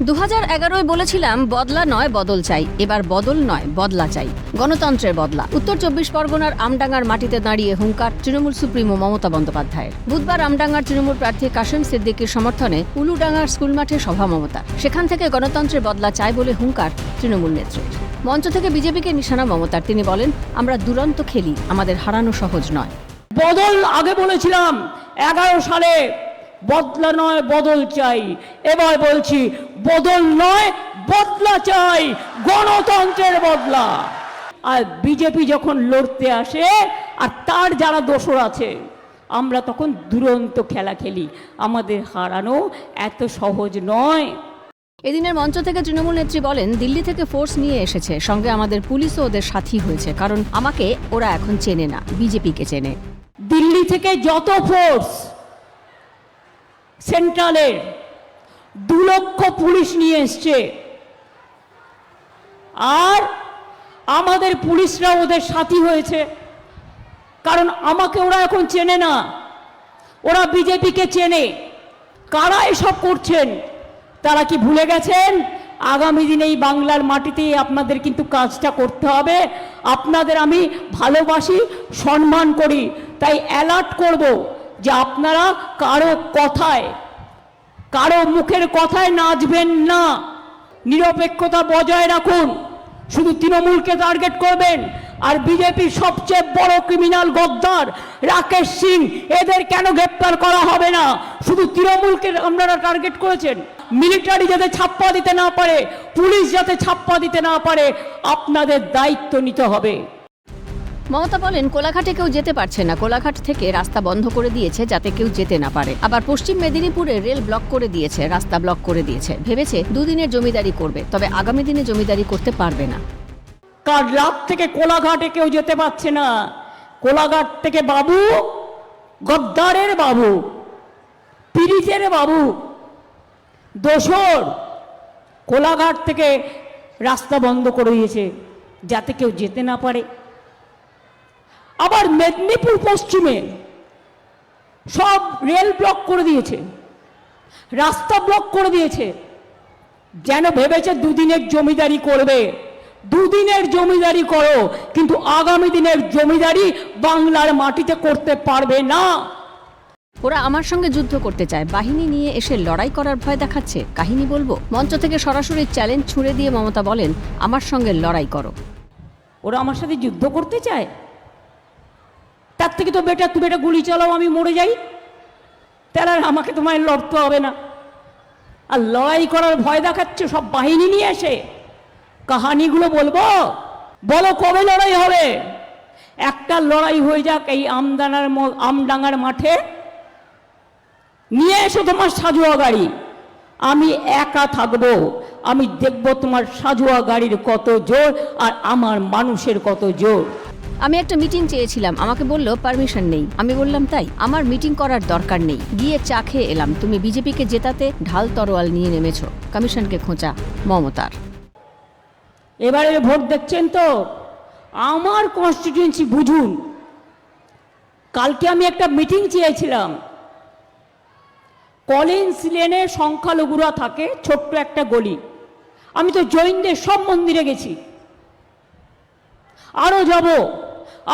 2011 বলেছিলাম বদলা নয় বদল চাই, এবার বদল নয় বদলা চাই, গণতন্ত্রের বদলা। উত্তর 24 পরগনার আমডাঙ্গার মাটিতে দাঁড়িয়ে হুঙ্কার তৃণমূল সুপ্রিমো মমতা বন্দ্যোপাধ্যায়ের। বুধবার আমডাঙ্গার তৃণমূল প্রার্থী কাশেম সিদ্দিকীর সমর্থনে উলুডাঙ্গার স্কুল মাঠে সভা মমতার। সেখান থেকে গণতন্ত্রের বদলা চাই বলে হুঙ্কার তৃণমূল নেত্রীর। মঞ্চ থেকে বিজেপিকে নিশানা মমতার। তিনি বলেন, আমরা দুরন্ত খেলি, আমাদের হারানো সহজ নয়। বদল আগে বলেছিলাম 11 সালে বদলা নয় বদল চাই, এবার বলছি বদল নয় বদলা চাই, গণতন্ত্রের বদলা। আর বিজেপি যখন লড়তে আসে আর তার যারা দোসর আছে, আমরা তখন দুরন্ত খেলা খেলি, আমাদের হারানো এত সহজ নয়। এদিনের মঞ্চ থেকে তৃণমূল নেত্রী বলেন, দিল্লি থেকে ফোর্স নিয়ে এসেছে, সঙ্গে আমাদের পুলিশও ওদের সাথী হয়েছে, কারণ আমাকে ওরা এখন চেনে না, বিজেপিকে চেনে। দিল্লি থেকে যত ফোর্স, সেন্ট্রালের 2 লক্ষ পুলিশ নিয়ে এসছে, আর আমাদের পুলিশরা ওদের সাথী হয়েছে, কারণ আমাকে ওরা এখন চেনে না, ওরা বিজেপিকে চেনে। কারা এসব করছেন? তারা কি ভুলে গেছেন আগামী দিনে এই বাংলার মাটিতে আপনাদের কিন্তু কাজটা করতে হবে। আপনাদের আমি ভালোবাসি, সম্মান করি, তাই অ্যালার্ট করব যে আপনারা কারো কথায়, কারো মুখের কথায় নাচবেন না, নিরপেক্ষতা বজায় রাখুন। শুধু তৃণমূলকে টার্গেট করবেন, আর বিজেপির সবচেয়ে বড় ক্রিমিনাল গদ্দার রাকেশ সিং, এদের কেন গ্রেপ্তার করা হবে না? শুধু তৃণমূলকে আপনারা টার্গেট করেছেন। মিলিটারি যাতে ছাপ্পা দিতে না পারে, পুলিশ যাতে ছাপ্পা দিতে না পারে, আপনাদের দায়িত্ব নিতে হবে। মমতা বলেন, কোলাঘাটে কেউ যেতে পারছে না, কোলাঘাট থেকে রাস্তা বন্ধ করে দিয়েছে যাতে কেউ যেতে না পারে। আবার পশ্চিম মেদিনীপুরে রেল ব্লক করে দিয়েছে, রাস্তা ব্লক করে দিয়েছে। ভেবেছে 2 দিনের জমিদারি করবে, তবে আগামী দিনে জমিদারি করতে পারবে না। কাল রাত থেকে কোলাঘাটে কেউ যেতে পারছে না। কোলাঘাট থেকে বাবু, গদ্দারের বাবু, পীড়িতের বাবু, দোসর কোলাঘাট থেকে রাস্তা বন্ধ করে দিয়েছে যাতে কেউ যেতে না পারে। আবার মেদিনীপুর পশ্চিমে সব রেল ব্লক করে দিয়েছে, রাস্তা ব্লক করে দিয়েছে, যেন ভেবেছে 2 দিনের জমিদারি করবে। 2 দিনের জমিদারি করো, কিন্তু আগামী দিনের জমিদারি বাংলার মাটিতে করতে পারবে না। ওরা আমার সঙ্গে যুদ্ধ করতে চায়, বাহিনী নিয়ে এসে লড়াই করার ভয় দেখাচ্ছে। কাহিনী বলবো? মঞ্চ থেকে সরাসরি চ্যালেঞ্জ ছুড়ে দিয়ে মমতা বলেন, আমার সঙ্গে লড়াই করো। ওরা আমার সাথে যুদ্ধ করতে চায়, তার থেকে তো বেটার তুমি একটা গুলি চালাও, আমি মরে যাই, তাহলে আর আমাকে তোমায় লড়তে হবে না। আর লড়াই করার ভয় দেখাচ্ছে সব বাহিনী নিয়ে এসে। কাহানিগুলো বলবো, বলো কবে লড়াই হবে? একটা লড়াই হয়ে যাক এই আমডাঙ্গার মাঠে, নিয়ে এসো তোমার সাজোয়া গাড়ি, আমি একা থাকবো, আমি দেখব তোমার সাজোয়া গাড়ির কত জোর আর আমার মানুষের কত জোর। আমি একটা মিটিং চেয়েছিলাম, আমাকে বললো পারমিশন নেই। আমি বললাম, তাই আমার মিটিং করার দরকার নেই, গিয়ে চা খেয়ে এলাম। তুমি বিজেপিকে জেতাতে ঢাল তরোয়াল নিয়ে নেমেছো। কমিশনকে খোঁচা মমতার। এবারে ভোট দেখছেন তো, আমার কনস্টিটিউয়েন্সি বুঝুন। কালকে আমি একটা মিটিং চেয়েছিলাম, কলিন্স লেনে সংখ্যালঘুরা থাকে, ছোট্ট একটা গলি। আমি তো জৈনদের সব মন্দিরে গেছি, আরও যাব।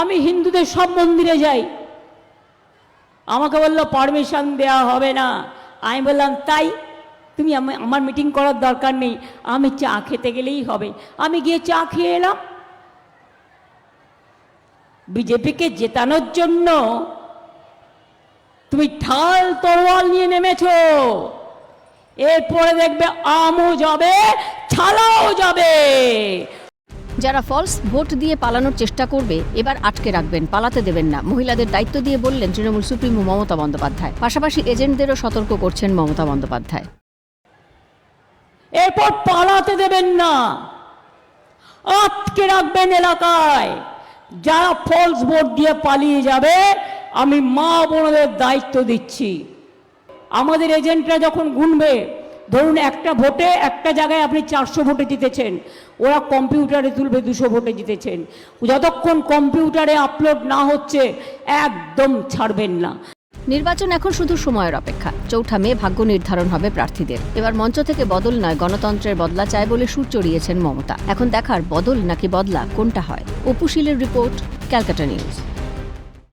আমি হিন্দুদের সব মন্দিরে যাই। আমাকে বললো পারমিশন দেওয়া হবে না। আমি বললাম, তাই তুমি আমার মিটিং করার দরকার নেই, আমি চা খেতে গেলেই হবে। আমি গিয়ে চা খেয়ে এলাম। বিজেপিকে জেতানোর জন্য তুমি ঢাল তরোয়াল নিয়ে নেমেছো, এরপরে দেখবে আমও যাবে, ছালাও যাবে। যারা ফলস ভোট দিয়ে পালানোর চেষ্টা করবে, এবার আটকে রাখবেন, পালাতে দেবেন না। মহিলাদের দায়িত্ব দিয়ে বললেন তৃণমূল সুপ্রিমো মমতা বন্দ্যোপাধ্যায়। পাশাপাশি এজেন্টদেরও সতর্ক করছেন মমতা বন্দ্যোপাধ্যায়। এরপর পালাতে দেবেন না, আটকে রাখবেন এলাকায়। যারা ফলস ভোট দিয়ে পালিয়ে যাবে, আমি মা বোনদের দায়িত্ব দিচ্ছি। আমাদের এজেন্টরা যখন গুনবে, ধরুন একটা ভোটে একটা জায়গায় আপনি 400 ভোটে জিতেছেন, ওরা কম্পিউটারে তুলবে 200 ভোটে জিতেছেন। যতক্ষণ কম্পিউটারে আপলোড না হচ্ছে একদম ছাড়বেন না। নির্বাচন এখন শুধু সময়ের অপেক্ষা। 4 মে ভাগ্য নির্ধারণ হবে প্রার্থীদের। এবার মঞ্চ থেকে বদল নয়, গণতন্ত্রের বদলা চায় বলে সুর চড়িয়েছেন মমতা। এখন দেখার বদল নাকি বদলা কোনটা হয়। অপু শীলের রিপোর্ট, ক্যালকাটা নিউজ।